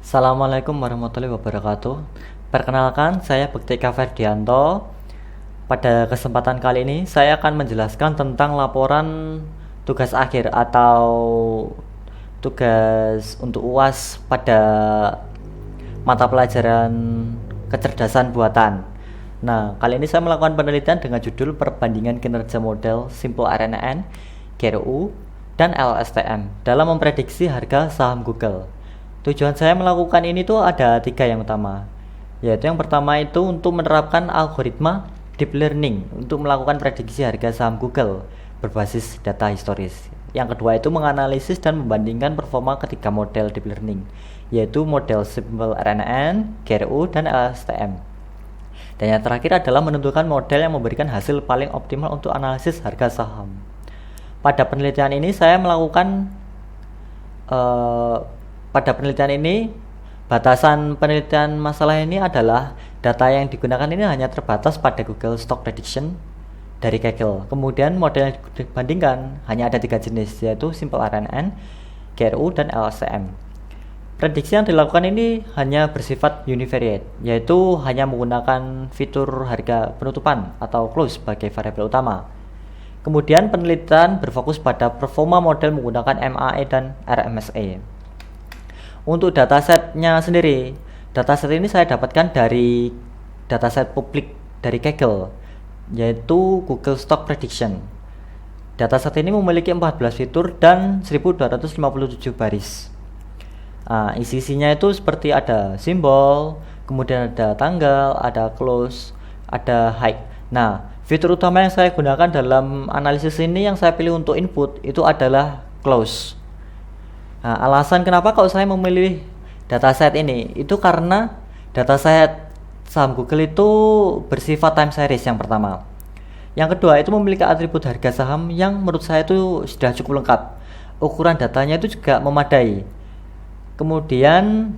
Assalamualaikum warahmatullahi wabarakatuh. Perkenalkan, saya Bektika Ferdianto. Pada kesempatan kali ini, saya akan menjelaskan tentang laporan tugas akhir atau tugas untuk UAS pada mata pelajaran kecerdasan buatan. Nah, kali ini saya melakukan penelitian dengan judul Perbandingan Kinerja Model Simple RNN, GRU, dan LSTM dalam memprediksi harga saham Google. Tujuan saya melakukan ini tuh ada 3 yang utama, yaitu yang pertama itu untuk menerapkan algoritma deep learning untuk melakukan prediksi harga saham Google berbasis data historis. Yang kedua itu menganalisis dan membandingkan performa ketiga model deep learning, yaitu model Simple RNN, GRU, dan LSTM. Dan yang terakhir adalah menentukan model yang memberikan hasil paling optimal untuk analisis harga saham. Pada penelitian ini saya melakukan batasan penelitian masalah ini adalah data yang digunakan ini hanya terbatas pada Google Stock Prediction dari Kaggle. Kemudian model yang dibandingkan hanya ada 3 jenis, yaitu Simple RNN, GRU, dan LSTM. Prediksi yang dilakukan ini hanya bersifat univariate, yaitu hanya menggunakan fitur harga penutupan atau close sebagai variabel utama. Kemudian penelitian berfokus pada performa model menggunakan MAE dan RMSE. Untuk datasetnya sendiri, dataset ini saya dapatkan dari dataset publik dari Kaggle, yaitu Google Stock Prediction. Dataset ini memiliki 14 fitur dan 1257 baris. Isi-isinya itu seperti ada simbol, kemudian ada tanggal, ada close, ada high. Nah, fitur utama yang saya gunakan dalam analisis ini yang saya pilih untuk input itu adalah close. Alasan kenapa kalau saya memilih dataset ini itu karena dataset saham Google itu bersifat time series yang pertama. Yang kedua itu memiliki atribut harga saham yang menurut saya itu sudah cukup lengkap. Ukuran datanya itu juga memadai. Kemudian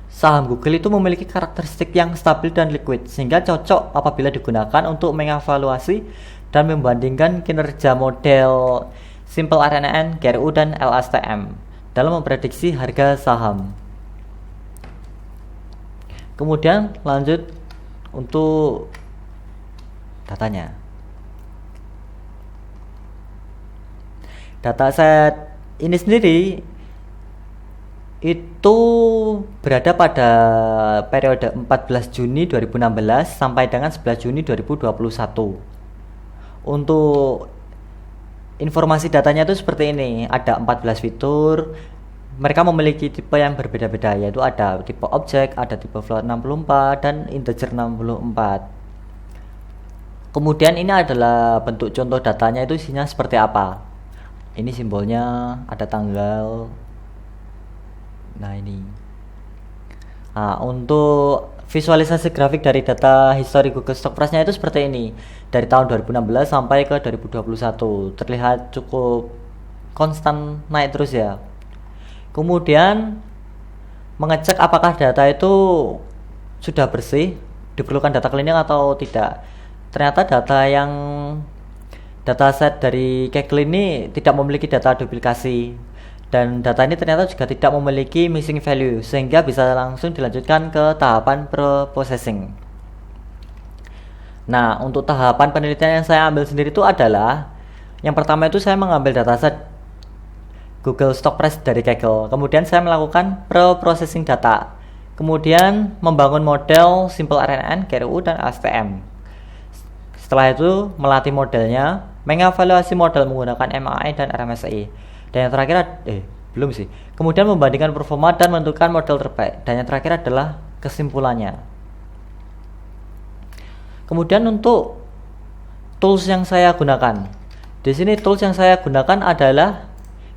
saham Google itu memiliki karakteristik yang stabil dan liquid sehingga cocok apabila digunakan untuk mengevaluasi dan membandingkan kinerja model Simple RNN, GRU, dan LSTM dalam memprediksi harga saham. Kemudian lanjut untuk datanya. Dataset ini sendiri itu berada pada periode 14 Juni 2016 sampai dengan 11 Juni 2021. Untuk informasi datanya itu seperti ini, ada 14 fitur. Mereka memiliki tipe yang berbeda-beda, yaitu ada tipe objek, ada tipe float 64, dan integer 64. Kemudian ini adalah bentuk contoh datanya, itu isinya seperti apa. Ini simbolnya, ada tanggal. Nah ini. Untuk visualisasi grafik dari data histori Google Stock Price-nya itu seperti ini. Dari tahun 2016 sampai ke 2021. Terlihat cukup konstan naik terus ya. Kemudian mengecek apakah data itu sudah bersih, diperlukan data cleaning atau tidak. Ternyata dataset dari Kaggle ini tidak memiliki data duplikasi. Dan data ini ternyata juga tidak memiliki missing value sehingga bisa langsung dilanjutkan ke tahapan pre-processing. Nah, untuk tahapan penelitian yang saya ambil sendiri itu adalah yang pertama itu saya mengambil dataset Google Stock Price dari Kaggle. Kemudian saya melakukan pre-processing data. Kemudian membangun model Simple RNN, GRU, dan LSTM. Setelah itu melatih modelnya, mengevaluasi model menggunakan MAE dan RMSE. Dan yang terakhir belum sih. Kemudian membandingkan performa dan menentukan model terbaik. Dan yang terakhir adalah kesimpulannya. Kemudian untuk tools yang saya gunakan. Di sini tools yang saya gunakan adalah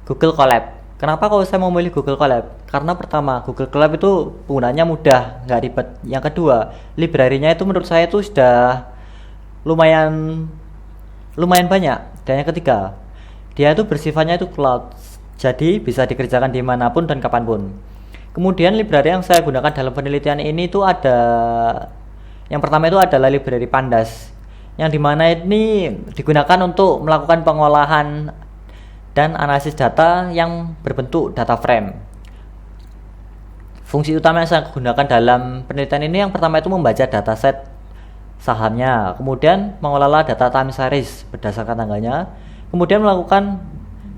Google Colab. Kenapa kalau saya memilih Google Colab? Karena pertama, Google Colab itu penggunanya mudah, nggak ribet. Yang kedua, library-nya itu menurut saya itu sudah lumayan banyak. Dan yang ketiga, dia itu bersifatnya itu cloud, jadi bisa dikerjakan dimanapun dan kapanpun. Kemudian library yang saya gunakan dalam penelitian ini itu ada, yang pertama itu adalah library Pandas, yang dimana ini digunakan untuk melakukan pengolahan dan analisis data yang berbentuk data frame. Fungsi utama yang saya gunakan dalam penelitian ini yang pertama itu membaca dataset sahamnya, kemudian mengelola data time series berdasarkan tanggalnya, kemudian melakukan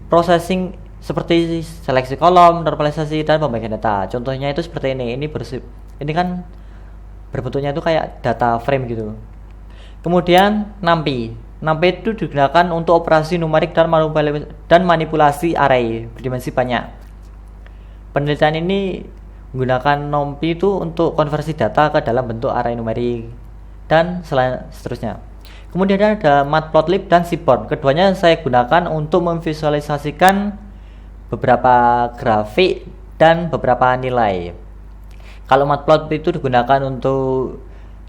processing seperti seleksi kolom, normalisasi, dan pembagian data. Contohnya itu seperti ini. Ini kan berbentuknya itu kayak data frame gitu. Kemudian NumPy. NumPy itu digunakan untuk operasi numerik dan manipulasi array berdimensi banyak. Penelitian ini menggunakan NumPy itu untuk konversi data ke dalam bentuk array numerik dan seterusnya. Kemudian ada Matplotlib dan Seaborn. Keduanya saya gunakan untuk memvisualisasikan beberapa grafik dan beberapa nilai. Kalau Matplotlib itu digunakan untuk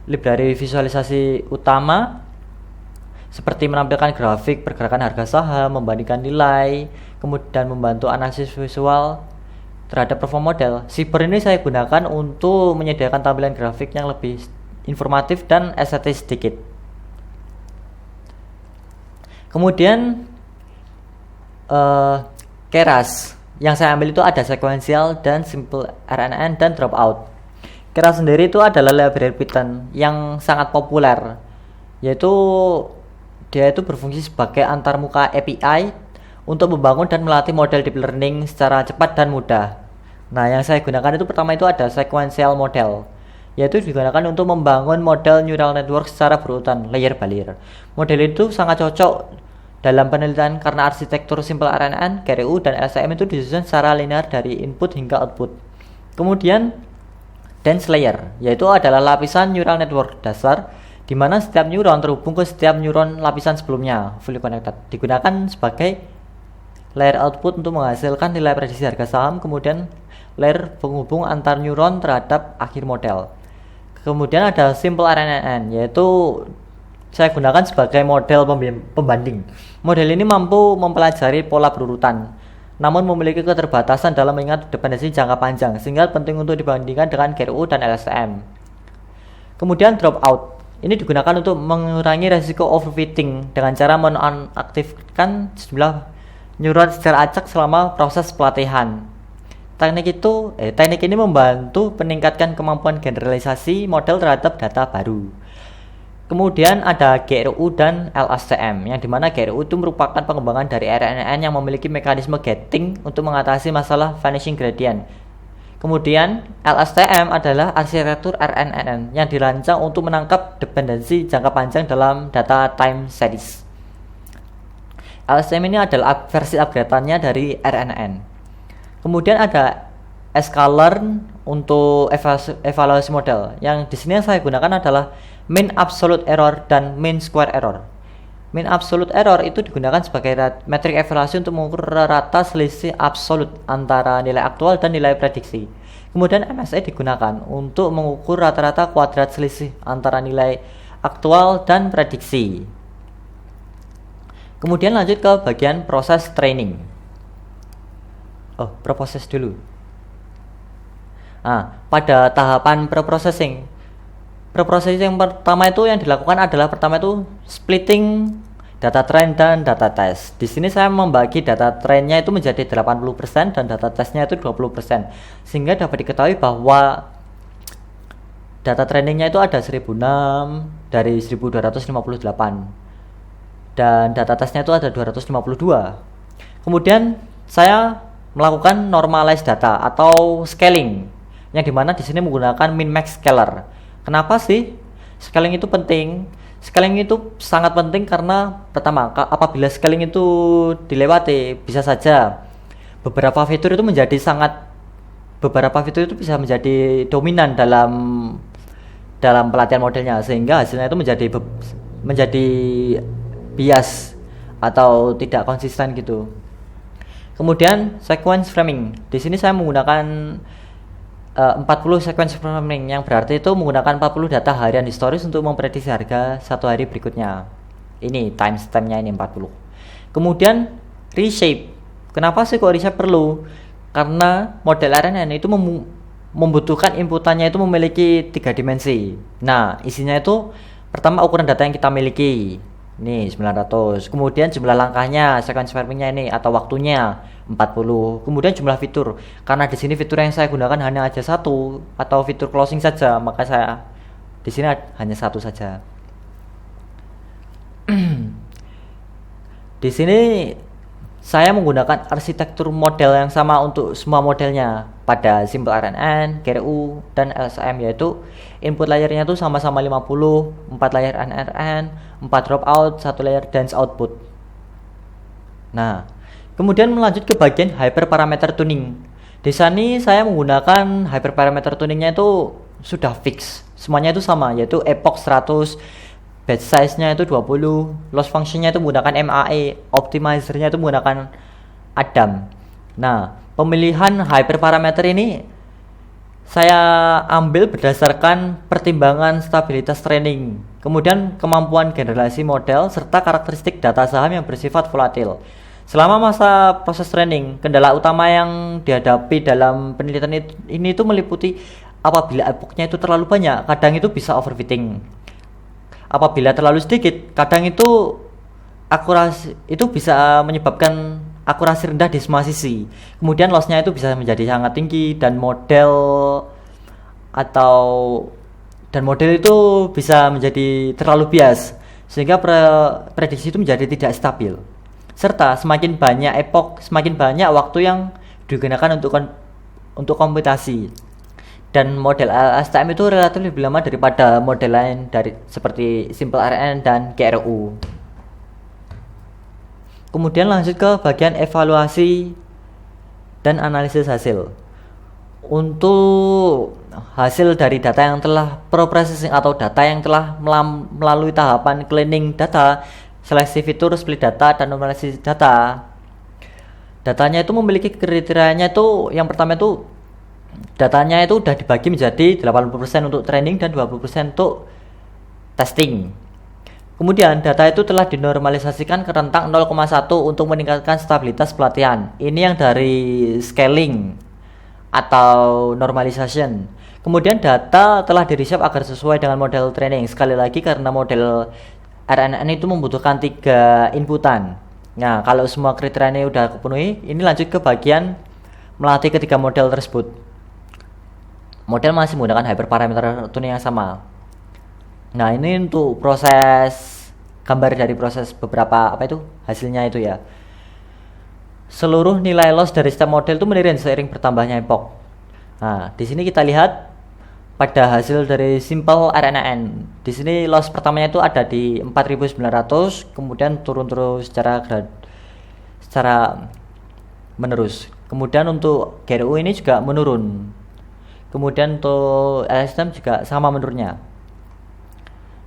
library visualisasi utama seperti menampilkan grafik pergerakan harga saham, membandingkan nilai, kemudian membantu analisis visual terhadap performa model. Seaborn ini saya gunakan untuk menyediakan tampilan grafik yang lebih informatif dan estetis sedikit. Kemudian Keras yang saya ambil itu ada sequential dan simple RNN dan dropout. Keras sendiri itu adalah library Python yang sangat populer, yaitu dia itu berfungsi sebagai antarmuka API untuk membangun dan melatih model deep learning secara cepat dan mudah. Nah, yang saya gunakan itu pertama itu ada sequential model, yaitu digunakan untuk membangun model neural network secara berurutan layer by layer. Model itu sangat cocok dalam penelitian karena arsitektur simple RNN, GRU, dan LSTM itu disusun secara linear dari input hingga output. Kemudian dense layer, yaitu adalah lapisan neural network dasar di mana setiap neuron terhubung ke setiap neuron lapisan sebelumnya, fully connected. Digunakan sebagai layer output untuk menghasilkan nilai prediksi harga saham, kemudian layer penghubung antar neuron terhadap akhir model. Kemudian ada simple RNN, yaitu saya gunakan sebagai model pembanding. Model ini mampu mempelajari pola berurutan, namun memiliki keterbatasan dalam mengingat dependensi jangka panjang, sehingga penting untuk dibandingkan dengan GRU dan LSTM. Kemudian dropout. Ini digunakan untuk mengurangi resiko overfitting dengan cara menonaktifkan sejumlah neuron secara acak selama proses pelatihan. Teknik ini membantu meningkatkan kemampuan generalisasi model terhadap data baru. Kemudian ada GRU dan LSTM, yang dimana GRU itu merupakan pengembangan dari RNN yang memiliki mekanisme gating untuk mengatasi masalah vanishing gradient. Kemudian LSTM adalah arsitektur RNN yang dirancang untuk menangkap dependensi jangka panjang dalam data time series. LSTM ini adalah versi upgrade-nya dari RNN. Kemudian ada sklearn untuk evaluasi model. Yang di sini yang saya gunakan adalah mean absolute error dan mean square error. Mean absolute error itu digunakan sebagai metrik evaluasi untuk mengukur rata selisih absolut antara nilai aktual dan nilai prediksi. Kemudian MSE digunakan untuk mengukur rata-rata kuadrat selisih antara nilai aktual dan prediksi. Kemudian lanjut ke bagian proses training. Preprocess dulu. Pada tahapan preprocessing yang pertama itu yang dilakukan adalah pertama itu splitting data train dan data test. Di sini saya membagi data trainnya itu menjadi 80% dan data testnya itu 20%, sehingga dapat diketahui bahwa data trainingnya itu ada 1006 dari 1258 dan data testnya itu ada 252. Kemudian saya melakukan normalize data atau scaling, yang dimana di sini menggunakan min-max scaler. Kenapa sih scaling itu penting? Scaling itu sangat penting karena pertama, apabila scaling itu dilewati, bisa saja beberapa fitur itu bisa menjadi dominan dalam pelatihan modelnya, sehingga hasilnya itu menjadi bias atau tidak konsisten gitu. Kemudian sequence framing. Di sini saya menggunakan 40 sequence framing, yang berarti itu menggunakan 40 data harian historis untuk memprediksi harga satu hari berikutnya. Ini timestamp-nya ini 40. Kemudian reshape. Kenapa sih kok reshape perlu? Karena model RNN itu membutuhkan inputannya itu memiliki 3 dimensi. Nah, isinya itu pertama ukuran data yang kita miliki. Ini 900. Kemudian jumlah langkahnya, sequence framing-nya ini atau waktunya 40. Kemudian jumlah fitur, karena di sini fitur yang saya gunakan hanya aja satu atau fitur closing saja, maka saya di sini hanya satu saja. Di sini saya menggunakan arsitektur model yang sama untuk semua modelnya pada simple RNN, GRU, dan LSM, yaitu input layernya itu sama-sama 50, 4 layer NRN, 4 dropout, 1 layer dense output. Nah, kemudian melanjut ke bagian hyperparameter tuning. Di sini saya menggunakan hyperparameter tuningnya itu sudah fix. Semuanya itu sama, yaitu epoch 100, batch size-nya itu 20, loss function-nya itu menggunakan MAE, optimizer-nya itu menggunakan Adam. Nah, pemilihan hyperparameter ini saya ambil berdasarkan pertimbangan stabilitas training, kemudian kemampuan generasi model, serta karakteristik data saham yang bersifat volatil. Selama masa proses training, kendala utama yang dihadapi dalam penelitian ini itu meliputi apabila epochnya itu terlalu banyak, kadang itu bisa overfitting. Apabila terlalu sedikit, kadang itu akurasi itu bisa menyebabkan akurasi rendah di semua sisi. Kemudian lossnya itu bisa menjadi sangat tinggi dan model itu bisa menjadi terlalu bias sehingga prediksi itu menjadi tidak stabil. Serta semakin banyak epoch, semakin banyak waktu yang digunakan untuk komputasi. Dan model STM itu relatif lebih lama daripada model lain seperti simple RN dan GRU. Kemudian lanjut ke bagian evaluasi dan analisis hasil. Untuk hasil dari data yang telah pro-processing atau data yang telah melalui tahapan cleaning data, seleksi fitur, split data, dan normalisasi data. Datanya itu memiliki kriterianya itu, yang pertama itu datanya itu sudah dibagi menjadi 80% untuk training dan 20% untuk testing. Kemudian data itu telah dinormalisasikan ke rentang 0,1 untuk meningkatkan stabilitas pelatihan. Ini yang dari scaling atau normalization. Kemudian data telah di-reshape agar sesuai dengan model training. Sekali lagi karena model RNN itu membutuhkan 3 inputan. Nah, kalau semua kriterianya sudah terpenuhi, ini lanjut ke bagian melatih ketiga model tersebut. Model masih menggunakan hyperparameter tuning yang sama. Nah, ini untuk proses gambar dari proses beberapa hasilnya itu ya. Seluruh nilai loss dari setiap model itu menurun seiring bertambahnya epoch. Nah, di sini kita lihat pada hasil dari simple RNN. Di sini loss pertamanya itu ada di 4.900, kemudian turun terus secara menerus. Kemudian untuk GRU ini juga menurun. Kemudian untuk LSM juga sama menurunnya.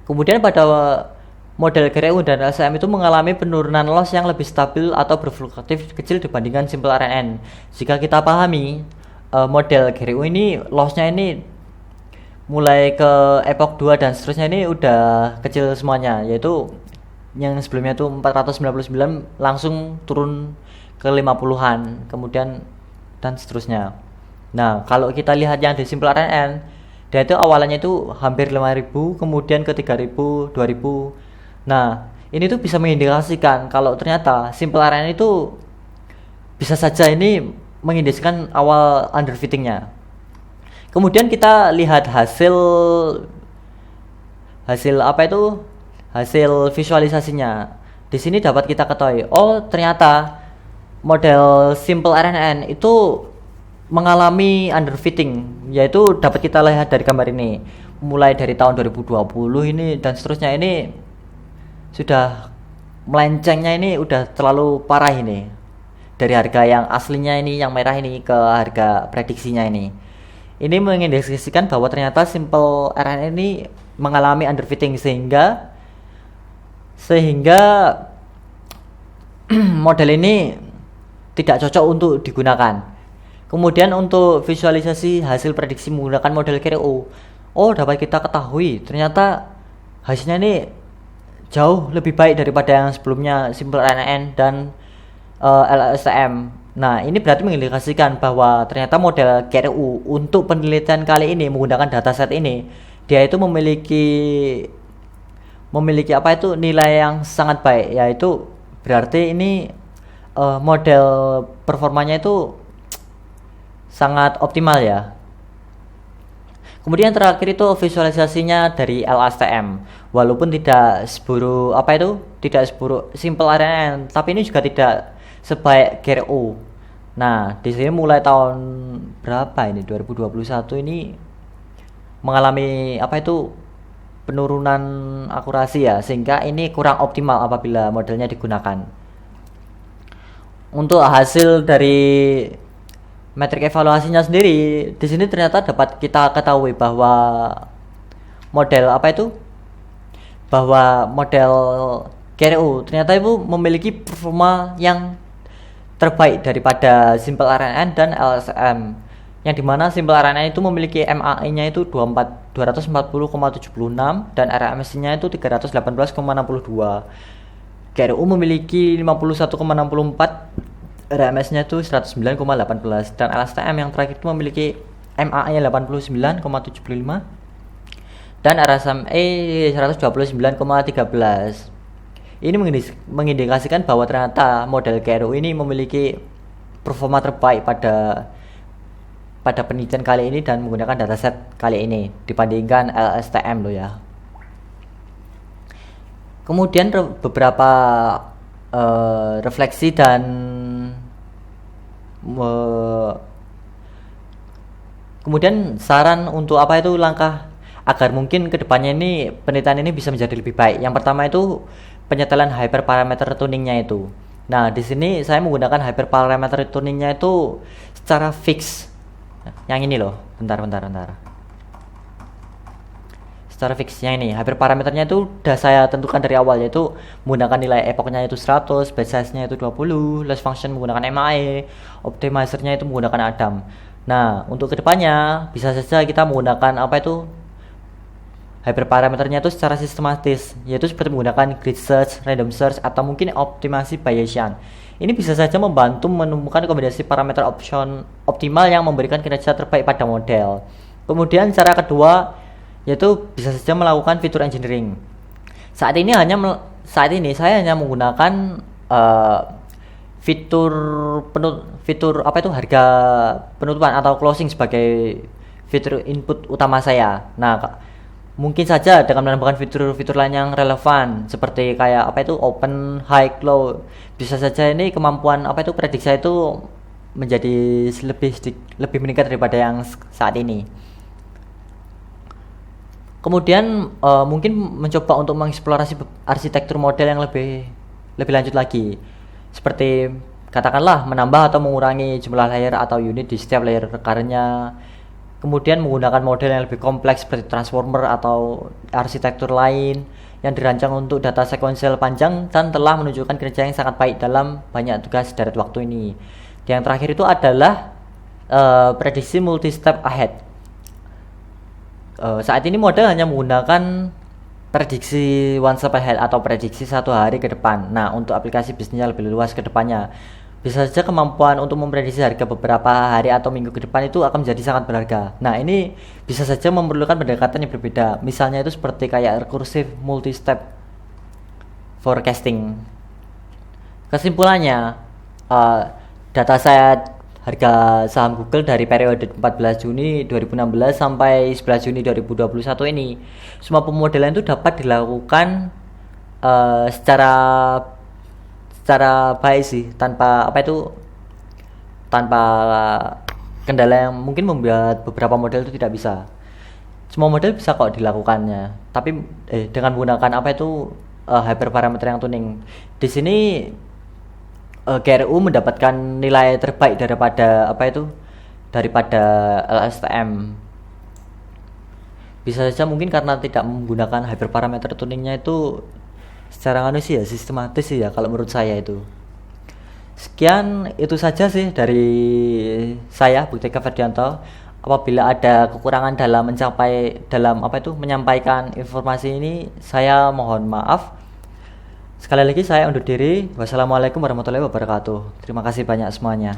Kemudian pada model GRU dan LSM itu mengalami penurunan loss yang lebih stabil atau berfluktuatif kecil dibandingkan simple RNN. Jika kita pahami model GRU ini lossnya ini mulai ke epoch 2 dan seterusnya ini udah kecil semuanya, yaitu yang sebelumnya itu 499 langsung turun ke 50-an, kemudian dan seterusnya. Nah, kalau kita lihat yang di simple RNN, dia itu awalnya itu hampir 5.000, kemudian ke 3.000, 2.000. Nah, ini tuh bisa mengindikasikan kalau ternyata simple RNN itu bisa saja ini mengindikasikan awal underfittingnya. Kemudian kita lihat hasil hasil visualisasinya. Di sini dapat kita ketahui, oh ternyata model simple RNN itu mengalami underfitting, yaitu dapat kita lihat dari gambar ini. Mulai dari tahun 2020 ini dan seterusnya ini sudah melencengnya, ini udah terlalu parah ini. Dari harga yang aslinya ini yang merah ini ke harga prediksinya ini. Ini mengindikasikan bahwa ternyata simple RNN ini mengalami underfitting sehingga model ini tidak cocok untuk digunakan. Kemudian untuk visualisasi hasil prediksi menggunakan model GRU, oh dapat kita ketahui ternyata hasilnya ini jauh lebih baik daripada yang sebelumnya simple RNN dan LSM. Nah, ini berarti mengindikasikan bahwa ternyata model GRU untuk penelitian kali ini menggunakan dataset ini, dia itu memiliki nilai yang sangat baik, yaitu berarti ini model performanya itu sangat optimal ya. Kemudian terakhir itu visualisasinya dari LSTM, walaupun tidak seburuk tidak seburuk Simple RNN, tapi ini juga tidak sebaik GRU. Nah, di sini mulai tahun berapa ini 2021 ini mengalami penurunan akurasi ya, sehingga ini kurang optimal apabila modelnya digunakan. Untuk hasil dari metrik evaluasinya sendiri, di sini ternyata dapat kita ketahui bahwa model GRU ternyata itu memiliki performa yang terbaik daripada Simple RNN dan LSM, yang dimana Simple RNN itu memiliki MAE-nya itu 240,76 dan RMS-nya itu 318,62. GRU memiliki 51,64, RMS-nya itu 109,18, dan LSTM yang terakhir itu memiliki MAE 89,75 dan RSME 129,13. Ini mengindikasikan bahwa ternyata model GRU ini memiliki performa terbaik pada penelitian kali ini dan menggunakan dataset kali ini dibandingkan LSTM loh ya. Kemudian beberapa refleksi dan kemudian saran untuk langkah agar mungkin kedepannya ini penelitian ini bisa menjadi lebih baik. Yang pertama itu penyetelan hyperparameter tuningnya itu. Nah, di sini saya menggunakan hyperparameter tuningnya itu secara fix. Yang ini loh, bentar. Secara fixnya ini hyperparameternya itu udah saya tentukan dari awal, yaitu menggunakan nilai epochnya itu 100, batch size-nya itu 20, loss function menggunakan MAE, optimizer-nya itu menggunakan Adam. Nah, untuk kedepannya bisa saja kita menggunakan hyperparameternya itu secara sistematis, yaitu seperti menggunakan grid search, random search, atau mungkin optimasi Bayesian. Ini bisa saja membantu menemukan kombinasi parameter optimal yang memberikan kinerja terbaik pada model. Kemudian cara kedua yaitu bisa saja melakukan fitur engineering. Saat ini saya hanya menggunakan fitur harga penutupan atau closing sebagai fitur input utama saya. Nah, mungkin saja dengan menambahkan fitur-fitur lain yang relevan seperti kayak open, high, low, bisa saja ini kemampuan prediksi saya itu menjadi lebih meningkat daripada yang saat ini. Kemudian mungkin mencoba untuk mengeksplorasi arsitektur model yang lebih lanjut lagi, seperti katakanlah menambah atau mengurangi jumlah layer atau unit di setiap layer recurrent-nya. Kemudian menggunakan model yang lebih kompleks seperti transformer atau arsitektur lain yang dirancang untuk data sekuensial panjang dan telah menunjukkan kinerja yang sangat baik dalam banyak tugas deret waktu ini. Yang terakhir itu adalah prediksi multi-step ahead. Saat ini model hanya menggunakan prediksi one step ahead atau prediksi 1 hari ke depan. Nah, untuk aplikasi bisnisnya lebih luas ke depannya, bisa saja kemampuan untuk memprediksi harga beberapa hari atau minggu ke depan itu akan menjadi sangat berharga. Nah, ini bisa saja memerlukan pendekatan yang berbeda. Misalnya itu seperti kayak recursive multi-step forecasting. Kesimpulannya, data saya harga saham Google dari periode 14 Juni 2016 sampai 11 Juni 2021 ini, semua pemodelan itu dapat dilakukan secara baik sih, tanpa kendala yang mungkin membuat beberapa model itu tidak bisa. Semua model bisa kok dilakukannya, tapi dengan menggunakan hyperparameter yang tuning. Di sini GRU mendapatkan nilai terbaik daripada LSTM. Bisa saja mungkin karena tidak menggunakan hyperparameter tuningnya itu secara sistematis sih ya, kalau menurut saya itu. Sekian itu saja sih dari saya, Buktika Ferdianto. Apabila ada kekurangan dalam menyampaikan informasi ini, saya mohon maaf. Sekali lagi saya undur diri. Wassalamualaikum warahmatullahi wabarakatuh. Terima kasih banyak semuanya.